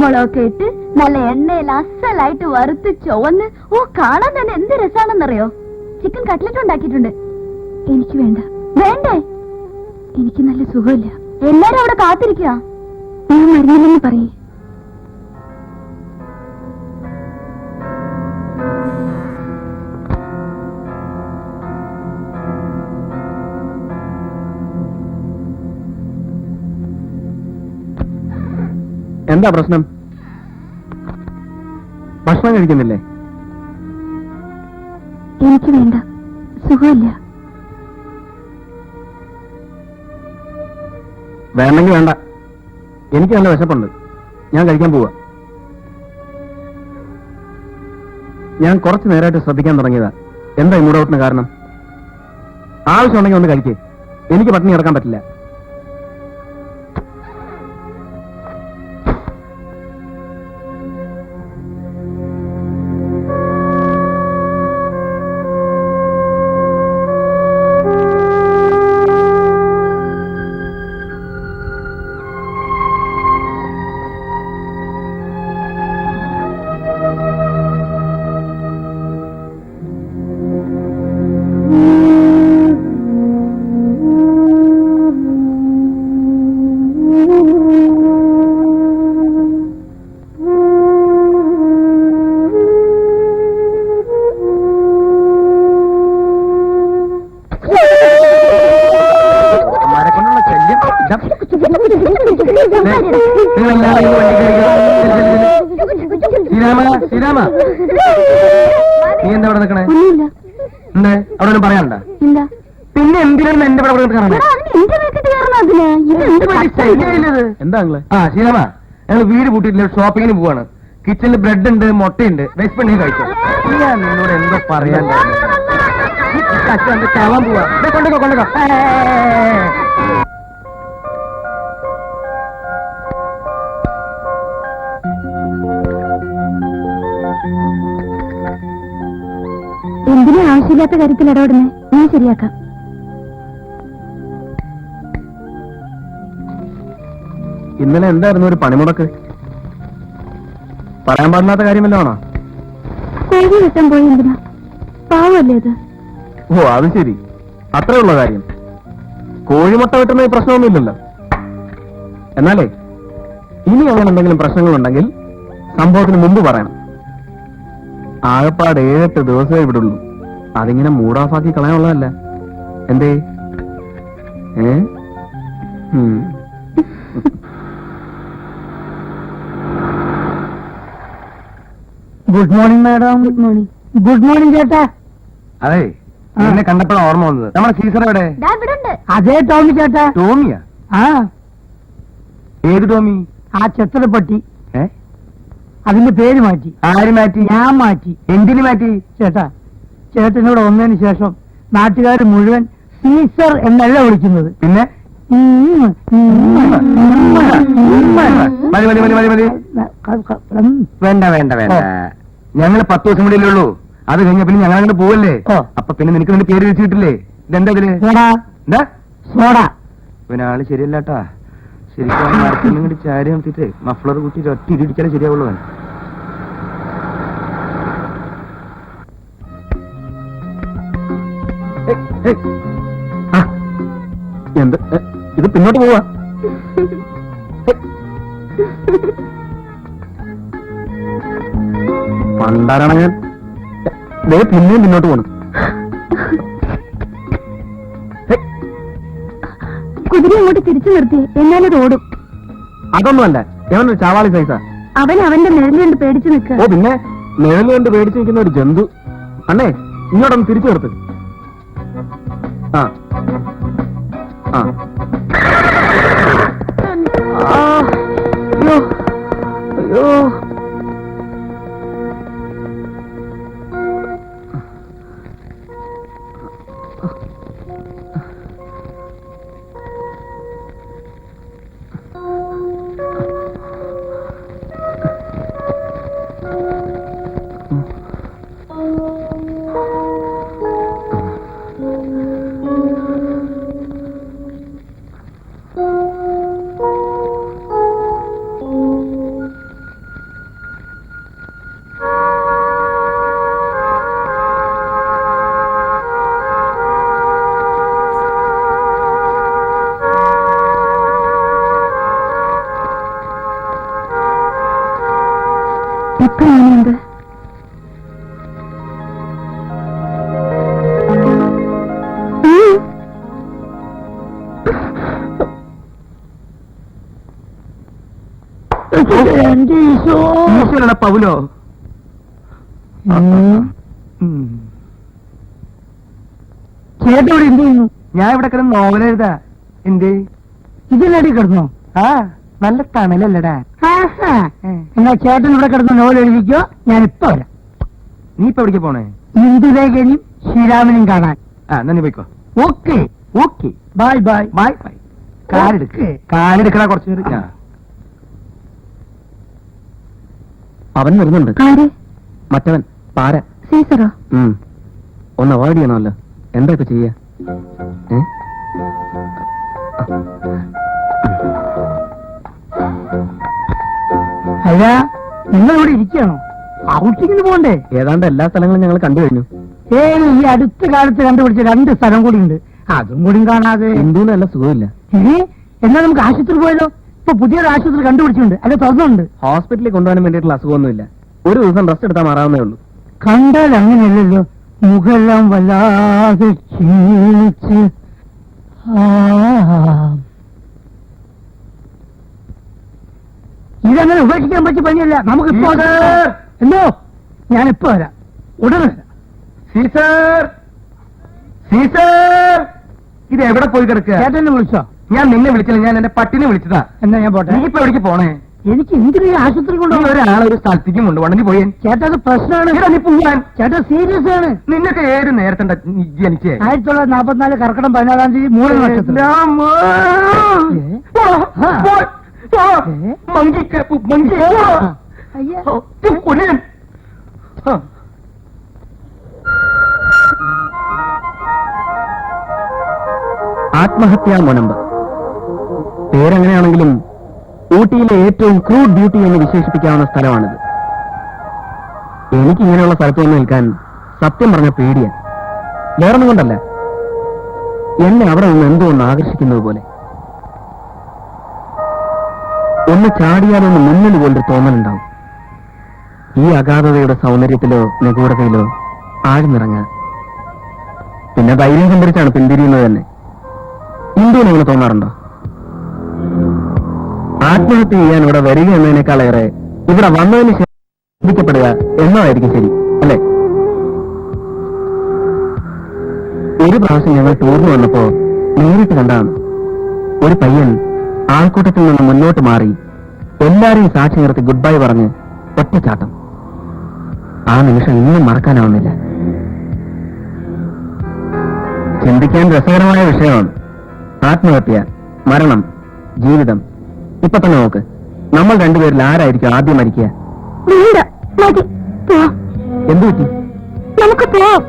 കുരുമുളകൊക്കെ ഇട്ട് നല്ല എണ്ണയിൽ അസലായിട്ട് വറുത്ത് ചുവന്ന് കാണാൻ തന്നെ എന്ത് രസാണെന്നറിയോ. ചിക്കൻ കട്ട്ലറ്റ് ഉണ്ടാക്കിയിട്ടുണ്ട്. എനിക്ക് വേണ്ട. വേണ്ടേ? എനിക്ക് നല്ല സുഖമില്ല. എല്ലാരും അവിടെ കാത്തിരിക്കുക. ഞാൻ മരുന്നില്ലെന്ന് പറയേ. എന്താ പ്രശ്നം? ഭക്ഷണം കഴിക്കുന്നില്ലേ? എനിക്ക് വേണ്ട, സുഖമില്ല. വേണമെങ്കിൽ വേണ്ട, എനിക്ക് നല്ല വിശപ്പുണ്ട്. ഞാൻ കഴിക്കാൻ പോവാ. ഞാൻ കുറച്ചു നേരമായിട്ട് ശ്രദ്ധിക്കാൻ തുടങ്ങിയതാ. എന്താ ഈ മൂടൗട്ടിന് കാരണം? ആവശ്യമുണ്ടെങ്കിൽ ഒന്ന് കഴിക്കേ. എനിക്ക് പട്ടിണി കിടക്കാൻ പറ്റില്ല. നീ എന്താ അവിടെ നിൽക്കണേ? എന്തേ അവിടെ ഒന്നും പറയാനുണ്ടോ? പിന്നെ എന്തിനാണ് എന്റെ എന്താ? ശീലമ, ഞങ്ങൾ വീട് പൂട്ടിയിട്ടില്ല, ഷോപ്പിങ്ങിന് പോവാണ്. കിച്ചണിൽ ബ്രെഡ് ഉണ്ട്, മുട്ടയുണ്ട്. വെസ്റ്റ് പെണ്ണി കഴിച്ചോ. ഞാൻ നിന്നോട് എന്താ പറയാൻ ചാവാൻ പോവാ. കൊണ്ടോ കൊണ്ടോ. എന്തിനാ ആവശ്യമില്ലാത്ത കാര്യത്തിൽ ഇടപെടുന്നേ? ഞാൻ ശരിയാക്കാം. ഇന്നലെ എന്തായിരുന്നു ഒരു പണിമുടക്ക്? പറയാൻ പാടില്ലാത്ത കാര്യമല്ലോ ആണോ? കോഴി വെട്ടാൻ പോയി. എന്തിനാ? പാവല്ലേ അത്? ഓ, അത് ശരി. അത്രയുള്ള കാര്യം. കോഴിമുട്ട വെട്ടുന്ന പ്രശ്നമൊന്നുമില്ലല്ലോ. എന്നാലേ ഇനി അങ്ങനെ എന്തെങ്കിലും പ്രശ്നങ്ങളുണ്ടെങ്കിൽ സംഭവത്തിന് മുമ്പ് പറയണം. ആകപ്പാട് 7-8 ദിവസമേ ഇവിടുള്ളൂ. അതിങ്ങനെ മൂഡാഫാക്കി കളയാനുള്ളതല്ല. എന്തേ? Good morning madam. Good morning. Good morning ചേട്ടാ. അതെ, എന്നെ കണ്ടപ്പോഴാണ് ഓർമ്മ വന്നത്. നമ്മുടെ സീസർ എവിടെ? അതേ ടോമി ചേട്ടാ. ടോമിയാ? ആ. ഏത് ടോമി? ആ ചെത്തലപ്പട്ടി. അതിന്റെ പേര് മാറ്റി. ആര് മാറ്റി? ഞാൻ മാറ്റി. എന്തിനു മാറ്റി? ചേട്ടാ, ചേട്ടനോട് വന്നതിന് ശേഷം നാട്ടുകാർ മുഴുവൻ സീസർ എന്നല്ല വിളിക്കുന്നത്. പിന്നെ വേണ്ട വേണ്ട വേണ്ട. ഞങ്ങൾ 10 ദിവസം കൂടെ ഉള്ളൂ. അത് കഴിഞ്ഞ പിന്നെ ഞങ്ങൾ അങ്ങോട്ട് പോവല്ലേ. അപ്പൊ പിന്നെ നിനക്ക് നിന്റെ പേര് വെച്ചിട്ടില്ലേ? ഇതെന്താ ഇതില്? എന്താ സോഡ? പിന്നെ ആള് ശരിയല്ലാട്ടാ. ശരിക്കും മരത്തിൽ കൂടി ചാരി നിർത്തിട്ട് മഫ്ലർ കുട്ടി ഒറ്റ ഇടിച്ചാലേ ശരിയാവുള്ളൂ. എന്ത് ഇത് പിന്നോട്ട് പോവാ? പണ്ടാരാണ് ഞാൻ. പിന്നെയും പിന്നോട്ട് പോണം. കുതിര അങ്ങോട്ട് തിരിച്ചു നിർത്തി. എന്നാലും ഓടും. അതൊന്നുമല്ല, എവനൊരു ചാവാളി സൈസാ. അവൻ അവന്റെ നിഴല് കണ്ട് പേടിച്ചു നിൽക്കുക. ഓ പിന്നെ നിഴല് കണ്ട് പേടിച്ചു നിൽക്കുന്ന ഒരു ജന്തു. അണ്ണേ, ഇങ്ങോട്ടൊന്ന് തിരിച്ചു നിർത്ത്. ആ ആ. അയ്യോ അയ്യോ. എത്ര ആനയുണ്ട്? എന്റെ ഈശോ. ഈശ്വരടാ പൗലോ. ചേട്ടൻ ഇവിടെ എന്ത് ചെയ്യുന്നു? ഞാൻ ഇവിടെ കിടന്ന് നോവൽ എഴുതാ. എന്തേ ഇതിനടി കിടന്നോ? ആ നല്ല തണലല്ലടാ. എന്നാ ചേട്ടൻ ഇവിടെ കിടന്ന് നോവൽ എഴുതിക്കോ, ഞാൻ ഇപ്പൊ വരാം. നീ ഇപ്പൊ എവിടേക്ക് പോണേ? ഇന്ദുലേഖനും ശ്രീരാമനും കാണാൻ. ആ എന്നാ നീ പോയിക്കോ. Okay okay bye bye. Bye bye. കാലെടുക്കണ കുറച്ച് നേരം. അവൻ വരുന്നുണ്ട്. ആര്? മറ്റവൻ പാര. സീസറോ? ഒന്ന് അവോയ്ഡ് ചെയ്യണമല്ലോ. എന്താ ഇപ്പൊ ചെയ്യാ? അല്ല, നിങ്ങൾ ഇവിടെ ഇരിക്കുകയാണോ? ഔട്ടിങ്ങിന് പോണ്ടേ? ഏതാണ്ട് എല്ലാ സ്ഥലങ്ങളും ഞങ്ങൾ കണ്ടു കഴിഞ്ഞു. ഈ അടുത്ത കാലത്ത് കണ്ടുപിടിച്ച 2 സ്ഥലം കൂടി ഉണ്ട്, അതും കൂടി കാണാതെ. ഹിന്ദുവിന് നല്ല സുഖമില്ല. എന്നാ നമുക്ക് ആശുപത്രി പോയല്ലോ. ഇപ്പൊ പുതിയൊരു ആശുപത്രി കണ്ടുപിടിച്ചിട്ടുണ്ട്, അത് തുറന്നുണ്ട്. ഹോസ്പിറ്റലിൽ കൊണ്ടുപോകാൻ വേണ്ടിയിട്ടുള്ള അസുഖമൊന്നുമില്ല. ഒരു ദിവസം റെസ്റ്റ് എടുത്താൽ മാറാവുന്നേ ഉള്ളൂ. കണ്ടാൽ അങ്ങനെയല്ലല്ലോ, മുഖെല്ലാം വല്ലാതെ ക്ഷീണിച്ച്. ഇതങ്ങനെ ഉപേക്ഷിക്കാൻ പറ്റിയ പണിയല്ല. നമുക്കിപ്പോ എന്തോ ഞാനിപ്പോ വരാം, ഉടനെ വരാം. സീസർ, സീസർ, ഇത് എവിടെ പോയി കിടക്കുക? ചേട്ടനെ വിളിച്ചോ? ഞാൻ നിന്നെ വിളിച്ചില്ല, ഞാൻ എന്റെ പട്ടിനെ വിളിച്ചതാ. എന്നാ ഞാൻ പോട്ടെ. നീ ഇപ്പൊ എവിടേക്ക് പോണേ? എനിക്ക് എന്തിനു ഈ ആശുപത്രി നീ കൊണ്ടുപോകും? ഒരാളെ ഒരു സ്ഥലത്തേക്കും കൊണ്ട് വണ്ടി പോയേ. ചേട്ടാ അത് പ്രശ്നമാണ്. നീ പോവാൻ. ചേട്ടാ സീരിയസ് ആണ്. നിന്നൊക്കെ ഏത് നേരത്തെ ജനിച്ചേ? 1944 കർക്കിടകം 14-ാം തീയതി 3 നക്ഷത്രം. അയ്യ. ആത്മഹത്യാ മുനമ്പ് പേരെങ്ങനെയാണെങ്കിലും ഊട്ടിയിലെ ഏറ്റവും ക്രൂഡ് ബ്യൂട്ടി എന്ന് വിശേഷിപ്പിക്കാവുന്ന സ്ഥലമാണിത്. എനിക്ക് ഇങ്ങനെയുള്ള സ്ഥലത്ത് വന്ന് നിൽക്കാൻ സത്യം പറഞ്ഞ പേടിയാ. വേറൊന്നും കൊണ്ടല്ല, എന്നെ അവിടെ നിന്ന് എന്തോ ഒന്ന് ആകർഷിക്കുന്നത് പോലെ. ഒന്ന് ചാടിയാലൊന്ന് മുന്നിൽ പോലൊരു തോന്നലുണ്ടാവും. ഈ അഗാധതയുടെ സൗന്ദര്യത്തിലോ നിഗൂഢതയിലോ ആഴ്ന്നിറങ്ങാൻ. പിന്നെ ധൈര്യം സംഭരിച്ചാണ് പിന്തിരിയുന്നത് തന്നെ. ഇന്ത്യയിൽ അങ്ങനെ തോന്നാറുണ്ടോ? ആത്മഹത്യ ചെയ്യാൻ ഇവിടെ വരിക എന്നതിനേക്കാളേറെ ഇവിടെ വന്നതിന് ശേഷം ചിന്തിക്കപ്പെടുക എന്നതായിരിക്കും ശരി, അല്ലേ? ഒരു പ്രാവശ്യം ഞങ്ങൾ ടൂറിന് വന്നപ്പോ നേരിട്ട് കണ്ടാണ് ഒരു പയ്യൻ ആൾക്കൂട്ടത്തിൽ നിന്ന് മുന്നോട്ട് മാറി എല്ലാരെയും സാക്ഷി നിർത്തി ഗുഡ് ബൈ പറഞ്ഞ് ഒറ്റച്ചാട്ടം. ആ നിമിഷം ഇന്നും മറക്കാനാവുന്നില്ല. ചിന്തിക്കാൻ രസകരമായ വിഷയമാണ് ആത്മഹത്യ, മരണം, ജീവിതം. ഇപ്പൊ തന്നെ നോക്ക്, നമ്മൾ രണ്ടുപേരിൽ ആരായിരിക്കും ആദ്യം മരിക്കുക? എന്തു പറ്റി? നമുക്ക് പോവാം.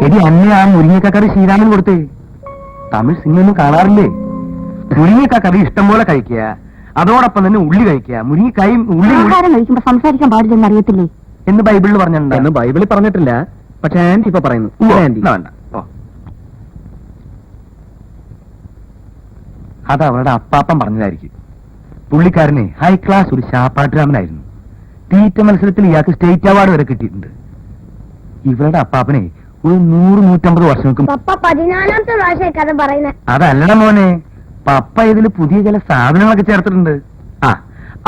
എടി അന്നെ ആ മുരിങ്ങക്കറി ശ്രീരാമൻ കൊടുത്തേ. തമിഴ് സിനിമയൊന്നും കാണാറില്ലേ? മുരിങ്ങക്കറി ഇഷ്ടം പോലെ കഴിക്കുക, അതോടൊപ്പം തന്നെ ഉള്ളി കഴിക്കുക. മുരിങ്ങക്കായും ഉള്ളി കഴിക്കുമ്പോ സംസാരിക്കാൻ പാടില്ലെന്ന് അറിയത്തില്ലേ എന്ന് ബൈബിളിൽ പറഞ്ഞിട്ടുണ്ട്. എന്ന് ബൈബിളിൽ പറഞ്ഞിട്ടില്ല, പക്ഷെ ആന്റി ഇപ്പൊ പറയുന്നു. വേണ്ട, അത് അവരുടെ അപ്പാപ്പൻ പറഞ്ഞതായിരിക്കും. പുള്ളിക്കാരനെ ഹൈ ക്ലാസ് ഒരു ശാപ്പാട്ടുരാമനായിരുന്നു. തീറ്റ മത്സരത്തിൽ ഇയാൾക്ക് സ്റ്റേറ്റ് അവാർഡ് വരെ കിട്ടിയിട്ടുണ്ട്. ഇവരുടെ അപ്പാപ്പനെ ഒരു 100-150 വർഷങ്ങൾക്കും. പപ്പ 14ാമത്തെ പ്രാവശ്യം കഥ പറയുന്നത്. അതല്ലട മോനെ, പപ്പ ഇതിൽ പുതിയ ചില സാധനങ്ങളൊക്കെ ചേർത്തിട്ടുണ്ട്. ആ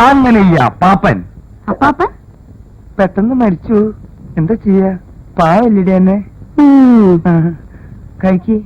അങ്ങനെ ഈ അപ്പാപ്പൻ പെട്ടെന്ന് മരിച്ചു. എന്താ ചെയ്യാ? പാവല്ലിടെ എന്നെ കഴിക്ക്.